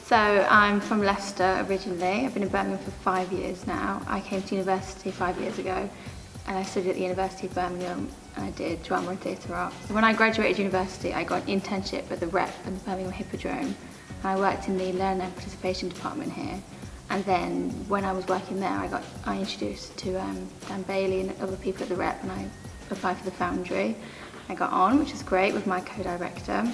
So I'm from Leicester originally. I've been in Birmingham for 5 years now. I came to university 5 years ago and I studied at the University of Birmingham and I did drama and theatre arts. When I graduated university, I got an internship at the Rep and the Birmingham Hippodrome. And I worked in the Learner and Participation department here. And then when I was working there, I got introduced to Dan Bailey and other people at the Rep, and I applied for the Foundry. I got on, which is great, with my co-director.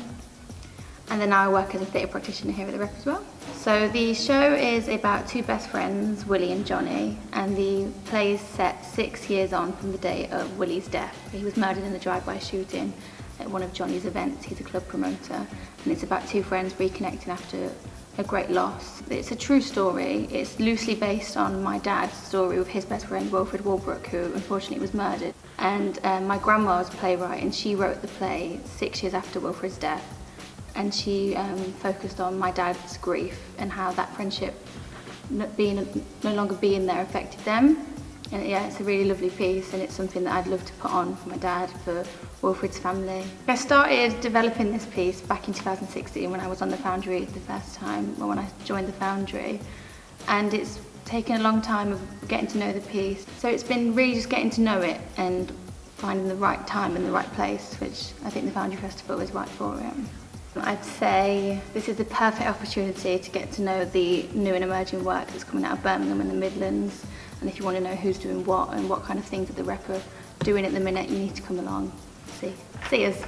And then now I work as a theatre practitioner here at the Rep as well. So the show is about two best friends, Willy and Johnny, and the play is set 6 years on from the day of Willy's death. He was murdered in the drive-by shooting at one of Johnny's events. He's a club promoter, and it's about two friends reconnecting after a great loss. It's a true story. It's loosely based on my dad's story with his best friend Wilfred Walbrook, who unfortunately was murdered. And my grandma was a playwright, and she wrote the play 6 years after Wilfred's death. And she focused on my dad's grief and how that friendship no longer being there affected them. And yeah, it's a really lovely piece, and it's something that I'd love to put on for my dad, for Wilfred's family. I started developing this piece back in 2016 when I was on the Foundry the first time, or when I joined the Foundry. And it's taken a long time of getting to know the piece. So it's been really just getting to know it and finding the right time and the right place, which I think the Foundry Festival is right for it. I'd say this is the perfect opportunity to get to know the new and emerging work that's coming out of Birmingham and the Midlands. And if you want to know who's doing what and what kind of things that the Rep are doing at the minute, you need to come along. See us.